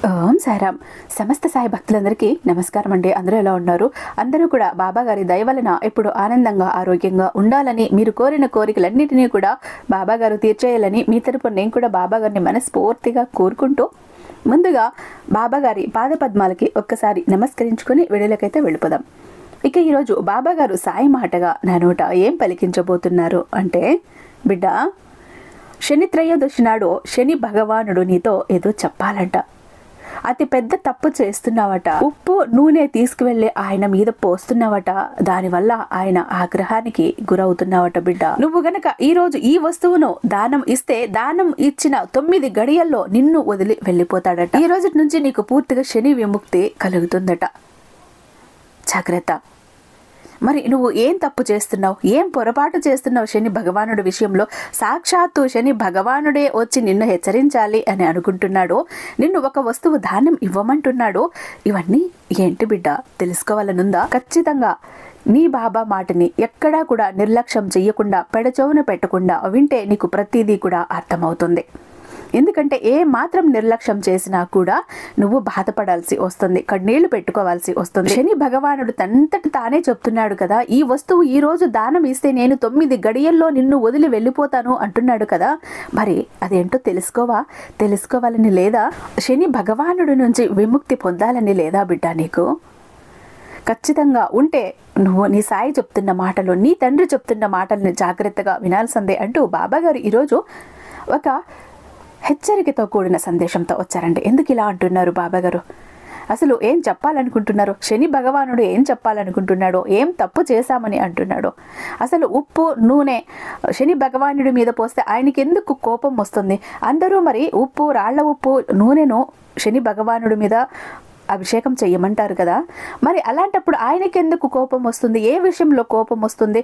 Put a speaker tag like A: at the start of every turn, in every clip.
A: ఓం సాయిరామ్. సమస్త సాయి భక్తులందరికీ నమస్కారం అండి. అందరూ ఎలా ఉన్నారు? అందరూ కూడా బాబా గారి దయ వలన ఎప్పుడు ఆనందంగా ఆరోగ్యంగా ఉండాలని, మీరు కోరిన కోరికలన్నిటినీ కూడా బాబా గారు తీర్చేయాలని మీ తరపున నేను కూడా బాబా గారిని మనస్ఫూర్తిగా కోరుకుంటూ ముందుగా బాబా గారి పాదపద్మాలకి ఒక్కసారి నమస్కరించుకొని వీడియోలకైతే వెళ్ళిపోదాం. ఇక ఈరోజు బాబా గారు సాయి మాటగా నా నోట ఏం పలికించబోతున్నారు అంటే, బిడ్డ, శని త్రయోదశి నాడు శని భగవానుడు నీతో ఏదో చెప్పాలంట. అతి పెద్ద తప్పు చేస్తున్నావట. ఉప్పు నూనె తీసుకువెళ్ళి ఆయన మీద పోస్తున్నావట. దానివల్ల ఆయన ఆగ్రహానికి గురవుతున్నావట. బిడ్డ, నువ్వు గనక ఈ రోజు ఈ వస్తువును దానం ఇస్తే, దానం ఇచ్చిన 9 గడియల్లో నిన్ను వదిలి వెళ్ళిపోతాడట. ఈ రోజు నుంచి నీకు పూర్తిగా శని విముక్తి కలుగుతుందట. జాగ్రత్త. మరి నువ్వు ఏం తప్పు చేస్తున్నావు, ఏం పొరపాటు చేస్తున్నావు శని భగవానుడి విషయంలో? సాక్షాత్తు శని భగవానుడే వచ్చి నిన్ను హెచ్చరించాలి అని అనుకుంటున్నాడు. నిన్ను ఒక వస్తువు దానం ఇవ్వమంటున్నాడు. ఇవన్నీ ఏంటి బిడ్డ తెలుసుకోవాలనుందా? ఖచ్చితంగా నీ బాబా మాటని ఎక్కడా కూడా నిర్లక్ష్యం చెయ్యకుండా, పెడచెవున పెట్టకుండా వింటే నీకు ప్రతిదీ కూడా అర్థమవుతుంది. ఎందుకంటే ఏ మాత్రం నిర్లక్ష్యం చేసినా కూడా నువ్వు బాధపడాల్సి వస్తుంది, కన్నీళ్లు పెట్టుకోవాల్సి వస్తుంది. శని భగవానుడు తనంతట తానే చెప్తున్నాడు కదా, ఈ వస్తువు ఈ రోజు దానం ఇస్తే నేను 9 గడియల్లో నిన్ను వదిలి వెళ్ళిపోతాను అంటున్నాడు కదా. మరి అదేంటో తెలుసుకోవాలని లేదా? శని భగవానుడి నుంచి విముక్తి పొందాలని లేదా బిడ్డ నీకు? ఖచ్చితంగా ఉంటే నువ్వు నీ సాయి చెప్తున్న మాటలు, నీ తండ్రి చెప్తున్న మాటల్ని జాగ్రత్తగా వినాల్సిందే అంటూ బాబా గారు ఈరోజు ఒక హెచ్చరికతో కూడిన సందేశంతో వచ్చారండి. ఎందుకు ఇలా అంటున్నారు బాబా గారు? అసలు ఏం చెప్పాలనుకుంటున్నారు? శని భగవానుడు ఏం చెప్పాలనుకుంటున్నాడో, ఏం తప్పు చేశామని అంటున్నాడో? అసలు ఉప్పు నూనె శని భగవానుడి మీద పోస్తే ఆయనకి ఎందుకు కోపం వస్తుంది? అందరూ మరి ఉప్పు, రాళ్ల ఉప్పు, నూనెను శని భగవానుడి మీద అభిషేకం చెయ్యమంటారు కదా. మరి అలాంటప్పుడు ఆయనకి ఎందుకు కోపం వస్తుంది? ఏ విషయంలో కోపం వస్తుంది?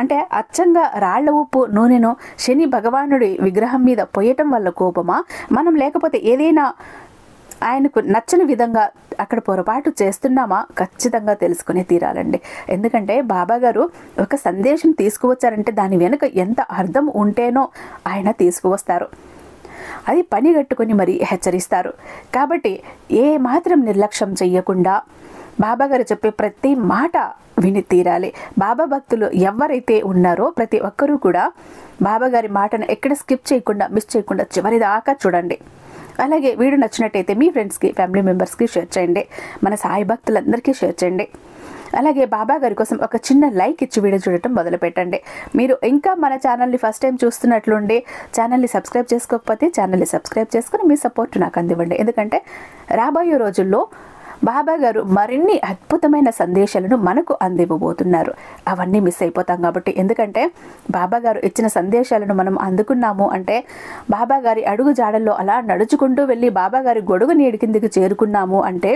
A: అంటే అచ్చంగా రాళ్ల ఉప్పు నూనెను శని భగవానుడి విగ్రహం మీద పోయటం వల్ల కోపమా? మనం లేకపోతే ఏదైనా ఆయనకు నచ్చని విధంగా అక్కడ పొరపాటు చేస్తున్నామా? ఖచ్చితంగా తెలుసుకునే తీరాలండి. ఎందుకంటే బాబా గారు ఒక సందేశం తీసుకువచ్చారంటే దాని వెనుక ఎంత అర్థం ఉంటేనో ఆయన తీసుకువస్తారు. అది పని కట్టుకొని మరి హెచ్చరిస్తారు. కాబట్టి ఏ మాత్రం నిర్లక్ష్యం చెయ్యకుండా బాబా గారు చెప్పే ప్రతి మాట విని తీరాలి. బాబా భక్తులు ఎవరైతే ఉన్నారో ప్రతి ఒక్కరూ కూడా బాబా గారి మాటను ఎక్కడ స్కిప్ చేయకుండా, మిస్ చేయకుండా చివరి దాకా చూడండి. అలాగే వీడియో నచ్చినట్టయితే మీ ఫ్రెండ్స్కి, ఫ్యామిలీ మెంబర్స్కి షేర్ చేయండి. మన సాయి భక్తులందరికీ షేర్ చేయండి. అలాగే బాబా గారి కోసం ఒక చిన్న లైక్ ఇచ్చి వీడియో చూడటం మొదలు పెట్టండి. మీరు ఇంకా మన ఛానల్ని ఫస్ట్ టైం చూస్తున్నట్లుండి ఛానల్ని సబ్స్క్రైబ్ చేసుకోకపోతే ఛానల్ని సబ్స్క్రైబ్ చేసుకుని మీ సపోర్ట్ నాకు అందివ్వండి. ఎందుకంటే రాబోయే రోజుల్లో బాబా గారు మరిన్ని అద్భుతమైన సందేశాలను మనకు అందివ్వబోతున్నారు. అవన్నీ మిస్ అయిపోతాం కాబట్టి. ఎందుకంటే బాబా గారు ఇచ్చిన సందేశాలను మనం అందుకున్నాము అంటే, బాబా గారి అడుగు జాడల్లో అలా నడుచుకుంటూ వెళ్ళి బాబా గారి గొడుగు నీడి కిందికి చేరుకున్నాము అంటే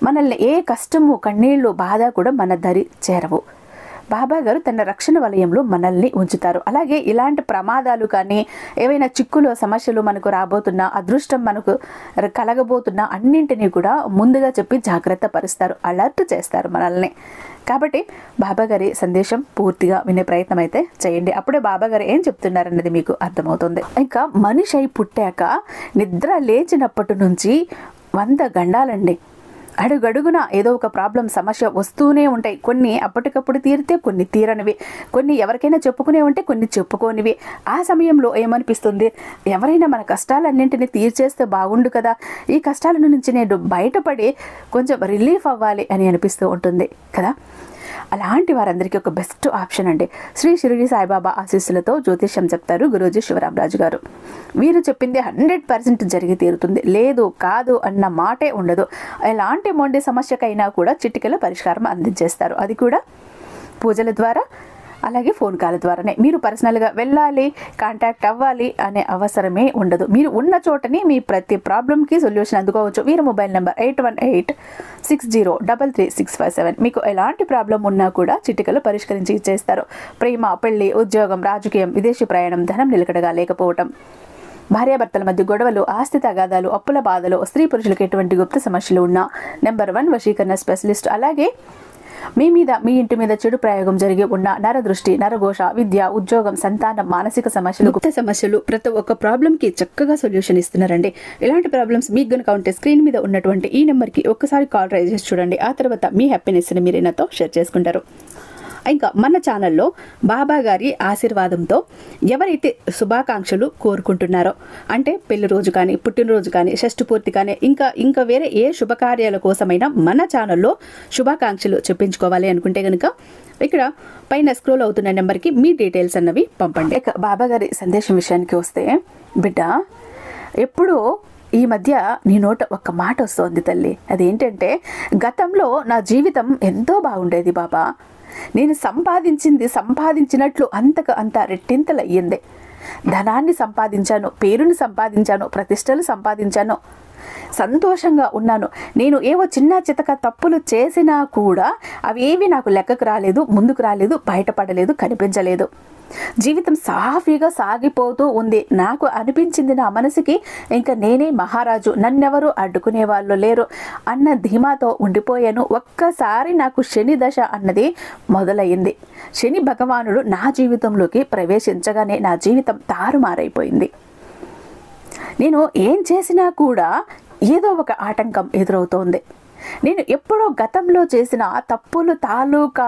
A: మనల్ని ఏ కష్టము, కన్నీళ్లు, బాధ కూడా మన దరి చేరవు. బాబా గారు తన రక్షణ వలయంలో మనల్ని ఉంచుతారు. అలాగే ఇలాంటి ప్రమాదాలు కానీ, ఏవైనా చిక్కులు, సమస్యలు మనకు రాబోతున్నా, అదృష్టం మనకు కలగబోతున్నా అన్నింటినీ కూడా ముందుగా చెప్పి జాగ్రత్త పరుస్తారు, అలర్ట్ చేస్తారు మనల్ని. కాబట్టి బాబా గారి సందేశం పూర్తిగా వినే ప్రయత్నం అయితే చేయండి. అప్పుడే బాబా గారు ఏం చెప్తున్నారన్నది మీకు అర్థమవుతుంది. ఇంకా మనిషి అయి పుట్టాక నిద్ర లేచినప్పటి నుంచి 100 గండాలండి. అడుగడుగున ఏదో ఒక ప్రాబ్లం, సమస్య వస్తూనే ఉంటాయి. కొన్ని అప్పటికప్పుడు తీరితే, కొన్ని తీరనివి, కొన్ని ఎవరికైనా చెప్పుకునే ఉంటే, కొన్ని చెప్పుకోనివి. ఆ సమయంలో ఏమనిపిస్తుంది? ఎవరైనా మన కష్టాలన్నింటినీ తీర్చేస్తే బాగుండు కదా, ఈ కష్టాల నుంచి నేను బయటపడి కొంచెం రిలీఫ్ అవ్వాలి అని అనిపిస్తూ ఉంటుంది కదా. అలాంటి వారందరికీ ఒక బెస్ట్ ఆప్షన్ అండి. శ్రీ షిరిడి సాయిబాబా ఆశీస్సులతో జ్యోతిష్యం చెప్తారు గురూజీ శివరామరాజు గారు. వీరు చెప్పింది 100% జరిగి తీరుతుంది. లేదు, కాదు అన్న మాటే ఉండదు. ఎలాంటి మొండి సమస్యకైనా కూడా చిటికెల పరిష్కారం అందించేస్తారు. అది కూడా పూజల ద్వారా, అలాగే ఫోన్ కాల్ ద్వారానే. మీరు పర్సనల్గా వెళ్ళాలి, కాంటాక్ట్ అవ్వాలి అనే అవసరమే ఉండదు. మీరు ఉన్న చోటని మీ ప్రతి ప్రాబ్లంకి సొల్యూషన్ అందుకోవచ్చు. వీరి మొబైల్ నెంబర్ 8186033657. మీకు ఎలాంటి ప్రాబ్లం ఉన్నా కూడా చిటికలు పరిష్కరించి ఇచ్చేస్తారు. ప్రేమ, పెళ్లి, ఉద్యోగం, రాజకీయం, విదేశీ ప్రయాణం, ధనం నిలకడగా లేకపోవటం, భార్యాభర్తల మధ్య గొడవలు, ఆస్తి తగాదాలు, అప్పుల బాధలు, స్త్రీ పురుషులకు ఎటువంటి గుప్త సమస్యలు ఉన్నా నెంబర్ 1 వశీకరణ స్పెషలిస్ట్. అలాగే మీ మీద మీ ఇంటి మీద చెడు ప్రయోగం జరిగి ఉన్న నరదృష్టి, నరఘోష, విద్య, ఉద్యోగం, సంతానం, మానసిక సమస్యలు, గుప్త సమస్యలు, ప్రతి ఒక్క ప్రాబ్లంకి చక్కగా సొల్యూషన్ ఇస్తున్నారండి. ఇలాంటి ప్రాబ్లమ్స్ మీకు గనుక ఉంటే స్క్రీన్ మీద ఉన్నటువంటి ఈ నెంబర్కి ఒక్కసారి కాల్ ట్రై చేసి చూడండి. ఆ తర్వాత మీ హ్యాపీనెస్ని మీరు నాతో షేర్ చేసుకుంటారు. ఇంకా మన ఛానల్లో బాబా గారి ఆశీర్వాదంతో ఎవరైతే శుభాకాంక్షలు కోరుకుంటున్నారో, అంటే పెళ్లి రోజు కానీ, పుట్టినరోజు కానీ, షష్ఠి పూర్తి కానీ, ఇంకా వేరే ఏ శుభకార్యాల కోసమైనా మన ఛానల్లో శుభాకాంక్షలు చెప్పించుకోవాలి అనుకుంటే కనుక ఇక్కడ పైన స్క్రోల్ అవుతున్న నెంబర్కి మీ డీటెయిల్స్ అన్నవి పంపండి. ఇక బాబా గారి సందేశం విషయానికి వస్తే, బిడ్డ ఎప్పుడో ఈ మధ్య నీ నోట ఒక్క మాట వస్తోంది తల్లి. అదేంటంటే, గతంలో నా జీవితం ఎంతో బాగుండేది బాబా. నేను సంపాదించినట్లు అంతకు అంత రెట్టింతలు అయ్యింది. ధనాన్ని సంపాదించాను, పేరుని సంపాదించాను, ప్రతిష్టలు సంపాదించాను, సంతోషంగా ఉన్నాను. నేను ఏవో చిన్న చితక తప్పులు చేసినా కూడా అవేవి నాకు లెక్కకు రాలేదు, ముందుకు రాలేదు, బయటపడలేదు, కనిపించలేదు. జీవితం సాఫీగా సాగిపోతూ ఉంది. నాకు అనిపించింది నా మనసుకి, ఇంకా నేనే మహారాజు, నన్నెవరు అడ్డుకునే వాళ్ళు లేరు అన్న ధీమాతో ఉండిపోయాను. ఒక్కసారి నాకు శని దశ అన్నది మొదలయ్యింది. శని భగవానుడు నా జీవితంలోకి ప్రవేశించగానే నా జీవితం తారుమారైపోయింది. నేను ఏం చేసినా కూడా ఏదో ఒక ఆటంకం ఎదురవుతోంది. నేను ఎప్పుడో గతంలో చేసిన తప్పులు తాలూకా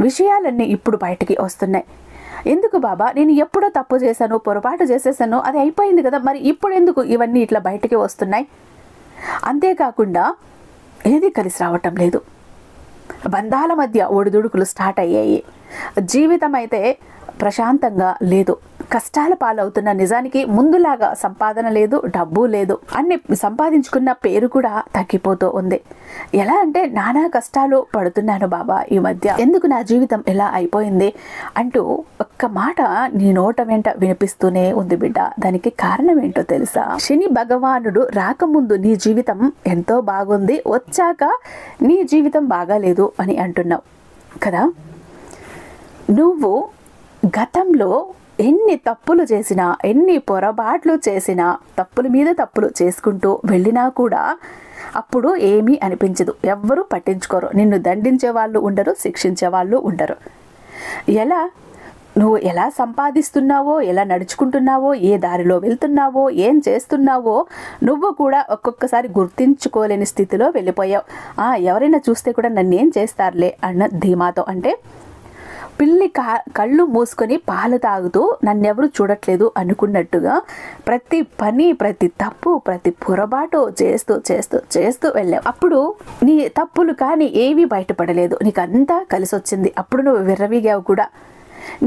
A: విషయాలన్నీ ఇప్పుడు బయటికి వస్తున్నాయి. ఎందుకు బాబా, నేను ఎప్పుడో తప్పు చేశాను, పొరపాటు చేసేసాను, అది అయిపోయింది కదా, మరి ఇప్పుడు ఎందుకు ఇవన్నీ ఇట్లా బయటికి వస్తున్నాయి? అంతేకాకుండా ఏది కలిసి రావటం లేదు. బంధాల మధ్య ఒడిదుడుకులు స్టార్ట్ అయ్యాయి. జీవితం అయితే ప్రశాంతంగా లేదు. కష్టాల పాలవుతున్న, నిజానికి ముందులాగా సంపాదన లేదు, డబ్బు లేదు, అన్ని సంపాదించుకున్న పేరు కూడా తగ్గిపోతూ ఉంది. ఎలా అంటే నానా కష్టాలు పడుతున్నాను బాబా ఈ మధ్య, ఎందుకు నా జీవితం ఎలా అయిపోయింది అంటూ ఒక్క మాట నీ నోట వెంట వినిపిస్తూనే ఉంది బిడ్డ. దానికి కారణం ఏంటో తెలుసా? శని భగవానుడు రాకముందు నీ జీవితం ఎంతో బాగుంది, వచ్చాక నీ జీవితం బాగాలేదు అని అంటున్నావు కదా. నువ్వు గతంలో ఎన్ని తప్పులు చేసినా, ఎన్ని పొరపాట్లు చేసినా, తప్పుల మీద తప్పులు చేసుకుంటూ వెళ్ళినా కూడా అప్పుడు ఏమీ అనిపించదు. ఎవ్వరూ పట్టించుకోరు. నిన్ను దండించే వాళ్ళు ఉండరు, శిక్షించే వాళ్ళు ఉండరు. నువ్వు ఎలా సంపాదిస్తున్నావో, ఎలా నడుచుకుంటున్నావో, ఏ దారిలో వెళ్తున్నావో, ఏం చేస్తున్నావో నువ్వు కూడా ఒక్కొక్కసారి గుర్తించుకోలేని స్థితిలో వెళ్ళిపోయావు. ఎవరైనా చూస్తే కూడా నన్నేం చేస్తారులే అన్న ధీమాతో, అంటే పిల్లి కళ్ళు మూసుకొని పాలు తాగుతూ నన్నెవరు చూడట్లేదు అనుకున్నట్టుగా ప్రతి పని, ప్రతి తప్పు, ప్రతి పొరపాటు చేస్తూ చేస్తూ చేస్తూ వెళ్ళావు. అప్పుడు నీ తప్పులు కానీ ఏవి బయటపడలేదు, నీకు అంతా కలిసి వచ్చింది. అప్పుడు నువ్వు విర్రవీగావు కూడా.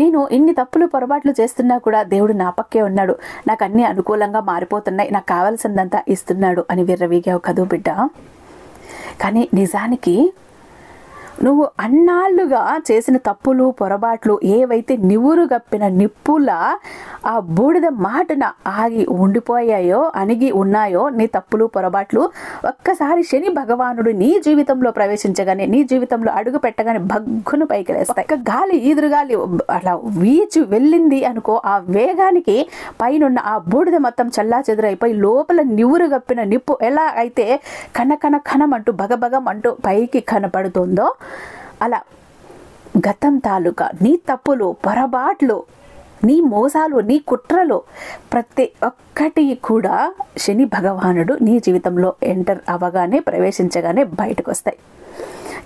A: నేను ఇన్ని తప్పులు పొరపాట్లు చేస్తున్నా కూడా దేవుడు నా పక్కే ఉన్నాడు, నాకు అన్నీ అనుకూలంగా మారిపోతున్నాయి, నాకు కావాల్సిందంతా ఇస్తున్నాడు అని విర్రవీగావు కదూ బిడ్డ. కానీ నిజానికి నువ్వు అన్నాళ్ళుగా చేసిన తప్పులు పొరపాట్లు ఏవైతే నివురు గప్పిన నిప్పులా ఆ బూడిద మాటన ఆగి ఉండిపోయాయో, అణిగి ఉన్నాయో నీ తప్పులు పొరపాట్లు, ఒక్కసారి శని భగవానుడు నీ జీవితంలో ప్రవేశించగానే, నీ జీవితంలో అడుగు పెట్టగానే భగ్గును పైకి లేస్తాయి. ఒక్క గాలి, ఈదురుగాలి అలా వీచి వెళ్ళింది అనుకో, ఆ వేగానికి పైనున్న ఆ బూడిద మొత్తం చల్లా చెదురైపోయి లోపల నివురు గప్పిన నిప్పు ఎలా అయితే కనమంటూ భగభగం అంటూ పైకి కనపడుతుందో, అలా గతం తాలూకా నీ తప్పులు, పొరపాట్లు, నీ మోసాలు, నీ కుట్రలు ప్రతి ఒక్కటి కూడా శని భగవానుడు నీ జీవితంలో ఎంటర్ అవ్వగానే, ప్రవేశించగానే బయటకు వస్తాయి.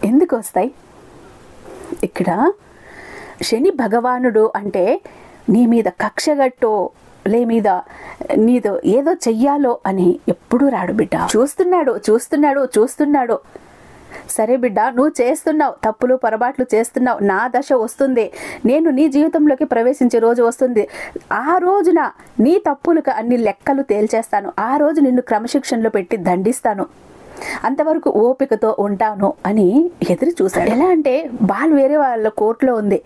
A: ఎందుకు వస్తాయి? ఇక్కడ శని భగవానుడు అంటే నీ మీద కక్షగట్టో, మీద నీతో ఏదో చెయ్యాలో అని ఎప్పుడూ రాడు బిడ్డ. చూస్తున్నాడు. సరే బిడ్డ, నువ్వు చేస్తున్నావు, తప్పులు పొరపాట్లు చేస్తున్నావు, నా దశ వస్తుంది, నేను నీ జీవితంలోకి ప్రవేశించే రోజు వస్తుంది. ఆ రోజున నీ తప్పులకు అన్ని లెక్కలు తేల్చేస్తాను. ఆ రోజు నిన్ను క్రమశిక్షణలో పెట్టి దండిస్తాను. అంతవరకు ఓపికతో ఉంటాను అని ఎదురు చూశాడు. ఎలా అంటే బాల్ వేరే వాళ్ళ కోర్టులో ఉంది,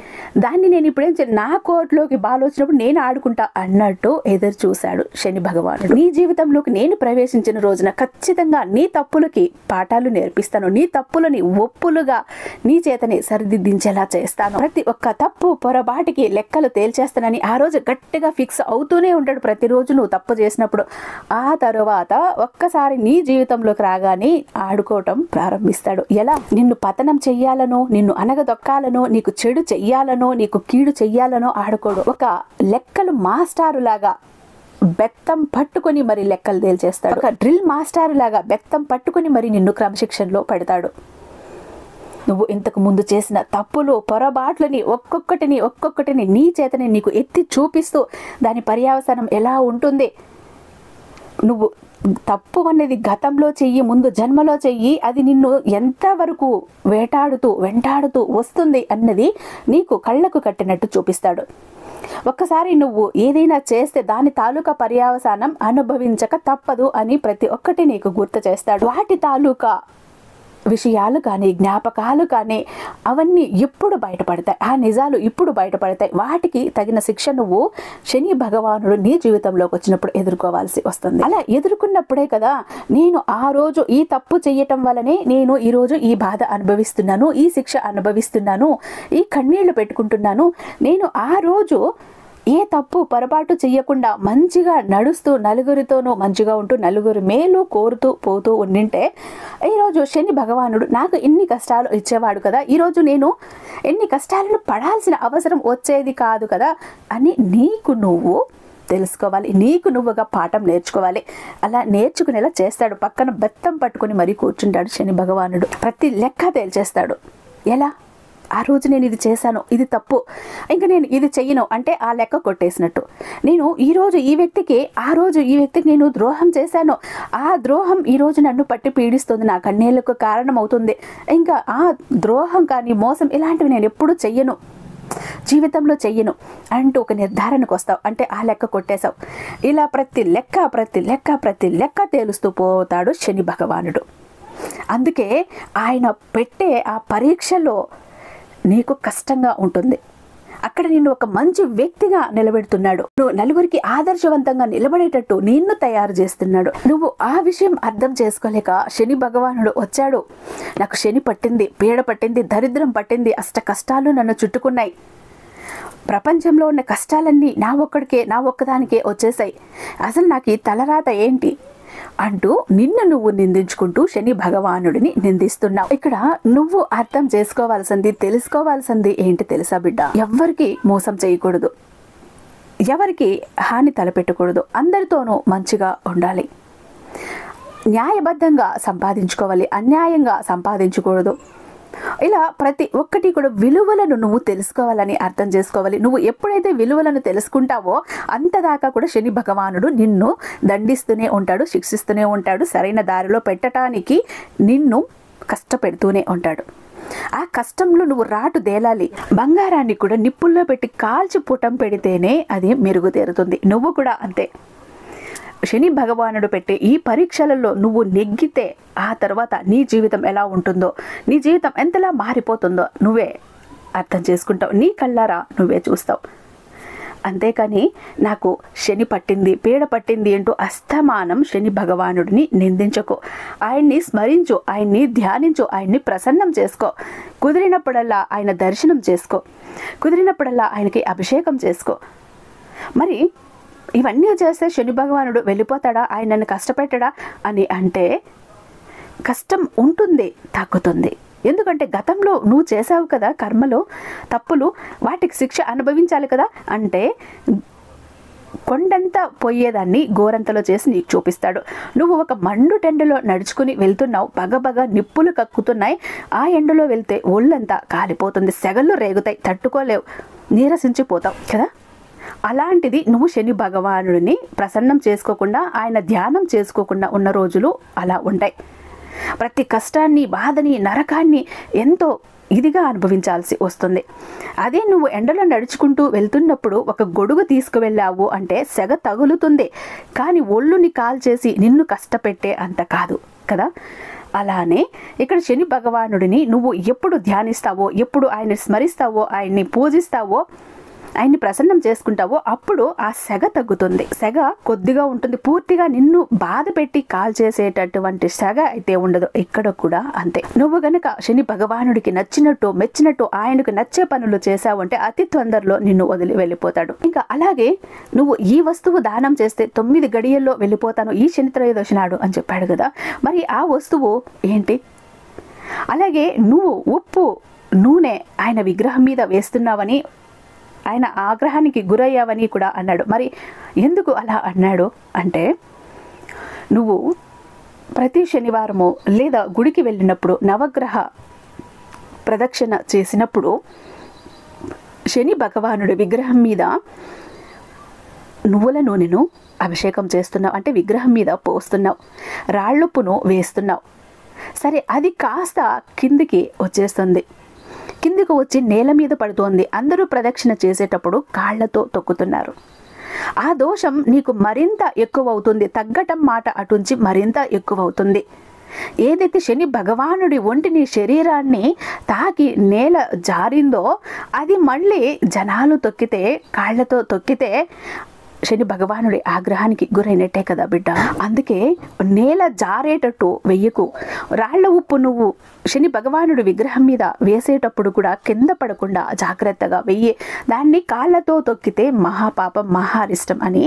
A: దాన్ని నేను ఇప్పుడేం నా కోర్టులోకి బాల్ వచ్చినప్పుడు నేను ఆడుకుంటా అన్నట్టు ఎదురు చూశాడు శని భగవానుడు. నీ జీవితంలోకి నేను ప్రవేశించిన రోజున ఖచ్చితంగా నీ తప్పులకి పాఠాలు నేర్పిస్తాను, నీ తప్పులని ఒప్పులుగా నీ చేతని సరిదిద్దించేలా చేస్తాను, ప్రతి ఒక్క తప్పు పొరపాటికి లెక్కలు తేల్చేస్తానని ఆ రోజు గట్టిగా ఫిక్స్ అవుతూనే ఉంటాడు ప్రతిరోజు నువ్వు తప్పు చేసినప్పుడు. ఆ తర్వాత ఒక్కసారి నీ జీవితంలోకి రాగానే నీతోని ఆడుకోవటం ప్రారంభిస్తాడు. ఎలా? నిన్ను పతనం చెయ్యాలనో, నిన్ను అనగదొక్కాలనో, నీకు చెడు చెయ్యాలనో, నీకు కీడు చెయ్యాలనో ఆడుకోడు. ఒక లెక్కలు మాస్టారు లాగా బెత్తం పట్టుకొని మరి లెక్కలు తేల్చేస్తాడు. ఒక డ్రిల్ మాస్టారు లాగా బెత్తం పట్టుకొని మరి నిన్ను క్రమశిక్షణలో పెడతాడు. నువ్వు ఇంతకు ముందు చేసిన తప్పులు, పొరపాట్లని ఒక్కొక్కటిని నీ చేతని నీకు ఎత్తి చూపిస్తూ దాని పర్యవసానం ఎలా ఉంటుంది, నువ్వు తప్పు అనేది గతంలో చెయ్యి, ముందు జన్మలో చెయ్యి, అది నిన్ను ఎంతవరకు వెంటాడుతూ వస్తుంది అన్నది నీకు కళ్ళకు కట్టినట్టు చూపిస్తాడు. ఒక్కసారి నువ్వు ఏదైనా చేస్తే దాని తాలూకా పర్యవసానం అనుభవించక తప్పదు అని ప్రతి ఒక్కటి నీకు గుర్తు చేస్తాడు. వాటి తాలూకా విషయాలు కానీ, జ్ఞాపకాలు కానీ అవన్నీ ఇప్పుడు బయటపడతాయి. ఆ నిజాలు ఇప్పుడు బయటపడతాయి. వాటికి తగిన శిక్ష నువ్వు శని భగవానుడు నీ జీవితంలోకి వచ్చినప్పుడు ఎదుర్కోవాల్సి వస్తుంది. అలా ఎదుర్కొన్నప్పుడే కదా నేను ఆ రోజు ఈ తప్పు చెయ్యటం వల్లనే నేను ఈరోజు ఈ బాధ అనుభవిస్తున్నాను, ఈ శిక్ష అనుభవిస్తున్నాను, ఈ కన్నీళ్లు పెట్టుకుంటున్నాను. నేను ఆ రోజు ఏ తప్పు పొరపాటు చెయ్యకుండా మంచిగా నడుస్తూ నలుగురితోనూ మంచిగా ఉంటూ నలుగురి మేలు కోరుతూ పోతూ ఉండింటే ఈరోజు శని భగవానుడు నాకు ఎన్ని కష్టాలు ఇచ్చేవాడు కదా, ఈరోజు నేను ఎన్ని కష్టాలను పడాల్సిన అవసరం వచ్చేది కాదు కదా అని నీకు నువ్వు తెలుసుకోవాలి. నీకు నువ్వుగా పాఠం నేర్చుకోవాలి. అలా నేర్చుకునేలా చేస్తాడు. పక్కన బెత్తం పట్టుకుని మరీ కూర్చుంటాడు శని భగవానుడు. ప్రతి లెక్క తేల్చేస్తాడు. ఎలా? ఆ రోజు నేను ఇది చేశాను, ఇది తప్పు, ఇంకా నేను ఇది చెయ్యను అంటే ఆ లెక్క కొట్టేసినట్టు. నేను ఈరోజు ఈ వ్యక్తికి, ఆ రోజు ఈ వ్యక్తికి నేను ద్రోహం చేశాను, ఆ ద్రోహం ఈరోజు నన్ను పట్టి పీడిస్తుంది, నా కన్నీళ్లకు కారణం అవుతుంది, ఇంకా ఆ ద్రోహం కానీ మోసం ఇలాంటివి నేను ఎప్పుడూ చెయ్యను, జీవితంలో చెయ్యను అంటూ ఒక నిర్ధారణకు వస్తావు. అంటే ఆ లెక్క కొట్టేశావు. ఇలా ప్రతి లెక్క తేలుస్తూ పోతాడు శని భగవానుడు. అందుకే ఆయన పెట్టే ఆ పరీక్షలో నీకు కష్టంగా ఉంటుంది. అక్కడ నిన్ను ఒక మంచి వ్యక్తిగా నిలబెడుతున్నాడు. నువ్వు నలుగురికి ఆదర్శవంతంగా నిలబడేటట్టు నిన్ను తయారు చేస్తున్నాడు. నువ్వు ఆ విషయం అర్థం చేసుకోలేక శని భగవానుడు వచ్చాడు. నాకు శని పట్టింది, పీడ పట్టింది, దరిద్రం పట్టింది, అష్ట కష్టాలు నన్ను చుట్టుకున్నాయి, ప్రపంచంలో ఉన్న కష్టాలన్నీ నా ఒక్కదానికే వచ్చేసాయి, అసలు నాకు ఈ తలరాత ఏంటి అంటూ నిన్ను నువ్వు నిందించుకుంటూ శని భగవానుడిని నిందిస్తున్నావు. ఇక్కడ నువ్వు అర్థం చేసుకోవాల్సింది, తెలుసుకోవాల్సింది ఏంటి తెలుసా బిడ్డ? ఎవ్వరికి మోసం చేయకూడదు, ఎవరికి హాని తలపెట్టకూడదు, అందరితోనూ మంచిగా ఉండాలి, న్యాయబద్ధంగా సంపాదించుకోవాలి, అన్యాయంగా సంపాదించకూడదు. ఇలా ప్రతి ఒక్కటి కూడా విలువలను నువ్వు తెలుసుకోవాలని అర్థం చేసుకోవాలి. నువ్వు ఎప్పుడైతే విలువలను తెలుసుకుంటావో అంతదాకా కూడా శని భగవానుడు నిన్ను దండిస్తూనే ఉంటాడు, శిక్షిస్తూనే ఉంటాడు, సరైన దారిలో పెట్టడానికి నిన్ను కష్టపెడుతూనే ఉంటాడు. ఆ కష్టంలో నువ్వు రాటు దేలాలి. బంగారాన్ని కూడా నిప్పుల్లో పెట్టి కాల్చి పుటం పెడితేనే అది మెరుగుతేరుతుంది. నువ్వు కూడా అంతే. శని భగవానుడు పెట్టే ఈ పరీక్షలలో నువ్వు నెగ్గితే ఆ తర్వాత నీ జీవితం ఎలా ఉంటుందో, నీ జీవితం ఎంతలా మారిపోతుందో నువ్వే అర్థం చేసుకుంటావు. నీ కళ్ళారా నువ్వే చూస్తావు. అంతేకాని నాకు శని పట్టింది, పీడ పట్టింది అంటూ అస్తమానం శని భగవానుడిని నిందించకు. ఆయన్ని స్మరించు, ఆయన్ని ధ్యానించు, ఆయన్ని ప్రసన్నం చేసుకో. కుదిరినప్పుడల్లా ఆయన దర్శనం చేసుకో, కుదిరినప్పుడల్లా ఆయనకి అభిషేకం చేసుకో. మరి ఇవన్నీ చేస్తే శని భగవానుడు వెళ్ళిపోతాడా, ఆయన నన్ను కష్టపెట్టడా అని అంటే కష్టం ఉంటుంది, తగ్గుతుంది. ఎందుకంటే గతంలో నువ్వు చేసావు కదా కర్మలు, తప్పులు, వాటికి శిక్ష అనుభవించాలి కదా. అంటే కొండంత పోయేదాన్ని గోరంతలో చేసి నీకు చూపిస్తాడు. నువ్వు ఒక మండు టెండలో నడుచుకుని వెళ్తున్నావు, బగబగ నిప్పులు కక్కుతున్నాయి, ఆ ఎండలో వెళ్తే ఒళ్ళంతా కాలిపోతుంది, సెగళ్ళు రేగుతాయి, తట్టుకోలేవు, నీరసించిపోతావు కదా. అలాంటిది నువ్వు శని భగవానుడిని ప్రసన్నం చేసుకోకుండా, ఆయన ధ్యానం చేసుకోకుండా ఉన్న రోజులు అలా ఉంటాయి. ప్రతి కష్టాన్ని, బాధని, నరకాన్ని ఎంతో ఇదిగా అనుభవించాల్సి వస్తుంది. అదే నువ్వు ఎండలో నడుచుకుంటూ వెళ్తున్నప్పుడు ఒక గొడుగు తీసుకువెళ్ళావు అంటే సెగ తగులుతుంది, కానీ ఒళ్ళుని కాల్చేసి నిన్ను కష్టపెట్టే అంత కాదు కదా. అలానే ఇక్కడ శని భగవానుడిని నువ్వు ఎప్పుడు ధ్యానిస్తావో, ఎప్పుడు ఆయన్ని స్మరిస్తావో, ఆయన్ని పూజిస్తావో ఆయన్ని ప్రసన్నం చేసుకుంటావో అప్పుడు ఆ సెగ తగ్గుతుంది. సెగ కొద్దిగా ఉంటుంది, పూర్తిగా నిన్ను బాధ పెట్టి కాల్ చేసేటటువంటి సెగ అయితే ఉండదు. ఇక్కడ కూడా అంతే. నువ్వు గనక శని భగవానుడికి నచ్చినట్టు మెచ్చినట్టు ఆయనకు నచ్చే పనులు చేశావంటే అతి తొందరలో నిన్ను వదిలి వెళ్ళిపోతాడు. ఇంకా అలాగే నువ్వు ఈ వస్తువు దానం చేస్తే 9 గడియల్లో వెళ్ళిపోతాను ఈ శని త్రయోదశి నాడు అని చెప్పాడు కదా. మరి ఆ వస్తువు ఏంటి? అలాగే నువ్వు ఉప్పు నూనె ఆయన విగ్రహం మీద వేస్తున్నావని, ఆయన ఆగ్రహానికి గురయ్యావని కూడా అన్నాడు. మరి ఎందుకు అలా అన్నాడు అంటే, నువ్వు ప్రతి శనివారము లేదా గుడికి వెళ్ళినప్పుడు నవగ్రహ ప్రదక్షిణ చేసినప్పుడు శని భగవానుడి విగ్రహం మీద నువ్వుల నూనెను అభిషేకం చేస్తున్నావు, అంటే విగ్రహం మీద పోస్తున్నావు, రాళ్ళుప్పును వేస్తున్నావు. సరే, అది కాస్త కిందికి వచ్చేస్తుంది, కిందికి వచ్చి నేల మీద పడుతోంది. అందరూ ప్రదక్షిణ చేసేటప్పుడు కాళ్లతో తొక్కుతున్నారు. ఆ దోషం నీకు మరింత ఎక్కువ అవుతుంది, తగ్గటం మాట అటుంచి మరింత ఎక్కువ అవుతుంది. ఏదైతే శని భగవానుడి ఒంటిని శరీరాన్ని తాకి నేల జారిందో అది మళ్ళీ జనాలు తొక్కితే, కాళ్లతో తొక్కితే శని భగవానుడి ఆగ్రహానికి గురైనట్టే కదా బిడ్డ. అందుకే నేల జారేటట్టు వెయ్యకు. రాళ్ల ఉప్పు నువ్వు శని భగవానుడి విగ్రహం మీద వేసేటప్పుడు కూడా కింద పడకుండా జాగ్రత్తగా వెయ్యి. దాన్ని కాళ్ళతో తొక్కితే మహాపాపం మహారిష్టం అని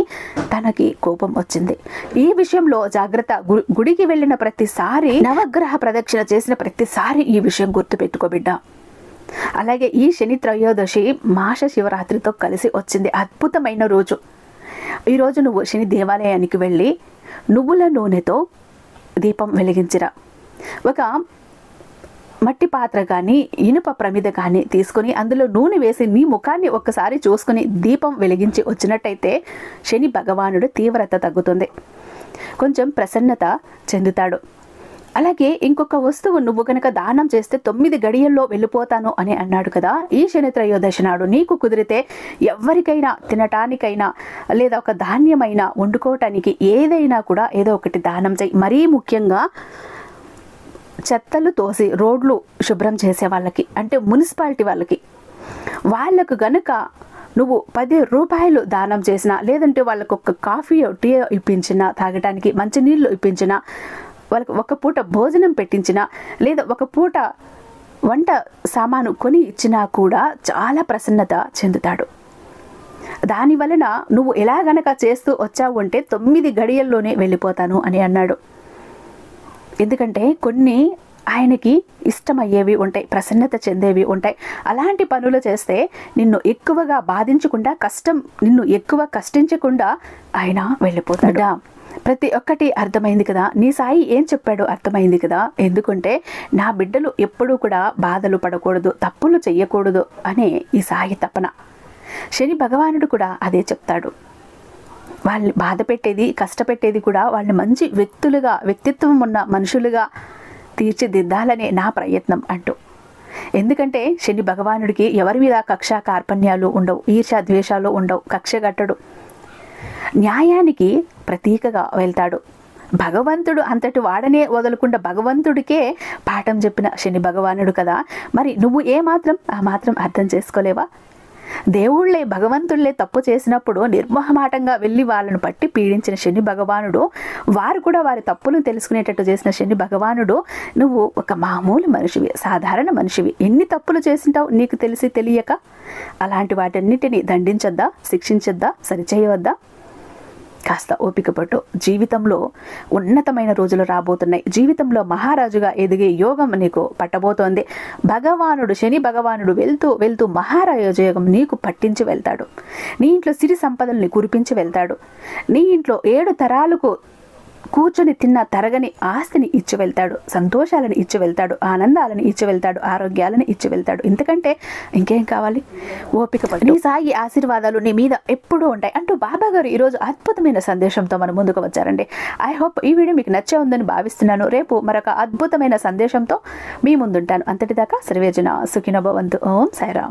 A: తనకి కోపం వచ్చింది. ఈ విషయంలో జాగ్రత్త. గుడికి వెళ్ళిన ప్రతిసారి, నవగ్రహ ప్రదక్షిణ చేసిన ప్రతిసారి ఈ విషయం గుర్తుపెట్టుకో బిడ్డ. అలాగే ఈ శని త్రయోదశి మాస శివరాత్రితో కలిసి వచ్చింది. అద్భుతమైన రోజు. ఈరోజు నువ్వు శని దేవాలయానికి వెళ్ళి నువ్వుల నూనెతో దీపం వెలిగించిరా. ఒక మట్టి పాత్ర కానీ ఇనుప ప్రమిద కానీ తీసుకొని అందులో నూనె వేసి నీ ముఖాన్ని ఒక్కసారి చూసుకుని దీపం వెలిగించి వచ్చినట్టయితే శని భగవానుడు తీవ్రత తగ్గుతుంది, కొంచెం ప్రసన్నత చెందుతాడు. అలాగే ఇంకొక వస్తువు నువ్వు కనుక దానం చేస్తే 9 గడియల్లో వెళ్ళిపోతాను అని అన్నాడు కదా. ఈ శని త్రయోదశి నాడు నీకు కుదిరితే ఎవరికైనా తినటానికైనా లేదా ఒక ధాన్యమైనా వండుకోవటానికి ఏదైనా కూడా ఏదో ఒకటి దానం చేయి. మరీ ముఖ్యంగా చెత్తలు తోసి రోడ్లు శుభ్రం చేసే వాళ్ళకి, అంటే మున్సిపాలిటీ వాళ్ళకు గనుక నువ్వు 10 రూపాయలు దానం చేసినా, లేదంటే వాళ్ళకు ఒక కాఫీ టీ ఇప్పించినా, తాగటానికి మంచినీళ్ళు ఇప్పించినా, వాళ్ళకి ఒక పూట భోజనం పెట్టించినా, లేదా ఒక పూట వంట సామాను కొని ఇచ్చినా కూడా చాలా ప్రసన్నత చెందుతాడు. దాని వలన నువ్వు ఎలా గనక చేస్తూ వచ్చావు అంటే 9 గడియల్లోనే వెళ్ళిపోతాను అని అన్నాడు. ఎందుకంటే కొన్ని ఆయనకి ఇష్టమయ్యేవి ఉంటాయి, ప్రసన్నత చెందేవి ఉంటాయి. అలాంటి పనులు చేస్తే నిన్ను ఎక్కువగా బాధించకుండా, నిన్ను ఎక్కువ కష్టించకుండా ఆయన వెళ్ళిపోతాడా. ప్రతి ఒక్కటి అర్థమైంది కదా. నీ సాయి ఏం చెప్పాడో అర్థమైంది కదా. ఎందుకంటే నా బిడ్డలు ఎప్పుడూ కూడా బాధలు పడకూడదు, తప్పులు చెయ్యకూడదు అనే ఈ సాయి తపన. శని భగవానుడు కూడా అదే చెప్తాడు. వాళ్ళని బాధ పెట్టేది, కష్టపెట్టేది కూడా వాళ్ళని మంచి వ్యక్తిత్వం ఉన్న మనుషులుగా తీర్చిదిద్దాలనే నా ప్రయత్నం అంటూ. ఎందుకంటే శని భగవానుడికి ఎవరి మీద కక్ష కార్పణ్యాలు ఉండవు, ఈర్ష్య ద్వేషాలు ఉండవు, కక్ష కట్టడు. న్యాయానికి ప్రతీకగా వెళ్తాడు. భగవంతుడు అంతటి వాడనే వదలకుండా భగవంతుడికే పాఠం చెప్పిన శని భగవానుడు కదా. మరి నువ్వు ఆ మాత్రం అర్థం చేసుకోలేవా? దేవుళ్లే భగవంతుళ్లే తప్పు చేసినప్పుడు నిర్మోహమాటంగా వెళ్ళి వాళ్ళను పట్టి పీడించిన శని భగవానుడు, వారు కూడా వారి తప్పులను తెలుసుకునేటట్టు చేసిన శని భగవానుడు, నువ్వు ఒక మామూలు మనిషివి, సాధారణ మనిషివి, ఎన్ని తప్పులు చేసింటావు నీకు తెలిసి తెలియక. అలాంటి వాటన్నిటిని దండించొద్దా, శిక్షించొద్దా, సరిచేయవద్దా? కాస్త ఓపిక పట్టు. జీవితంలో ఉన్నతమైన రోజులు రాబోతున్నాయి. జీవితంలో మహారాజుగా ఎదిగే యోగం నీకు పట్టబోతోంది. శని భగవానుడు వెళ్తూ వెళ్తూ మహారాజ యోగం నీకు పట్టించి వెళ్తాడు. నీ ఇంట్లో సిరి సంపదల్ని కురిపించి వెళ్తాడు. నీ ఇంట్లో 7 తరాలకు కూర్చొని తిన్న తరగని ఆస్తిని ఇచ్చి వెళ్తాడు, సంతోషాలను ఇచ్చి వెళ్తాడు, ఆనందాలను ఇచ్చి వెళ్తాడు, ఆరోగ్యాలను ఇచ్చి వెళ్తాడు. ఎందుకంటే ఇంకేం కావాలి? ఓపిక పట్టు. నీ సాయి ఆశీర్వాదాలు నీ మీద ఎప్పుడూ ఉంటాయి అంటూ బాబా గారు ఈరోజు అద్భుతమైన సందేశంతో మన ముందుకు వచ్చారండి. ఐ హోప్ ఈ వీడియో మీకు నచ్చే ఉందని భావిస్తున్నాను. రేపు మరొక అద్భుతమైన సందేశంతో మీ ముందుంటాను. అంతటిదాకా సర్వేజన సుఖినో భవంతు. ఓం సాయిరామ్.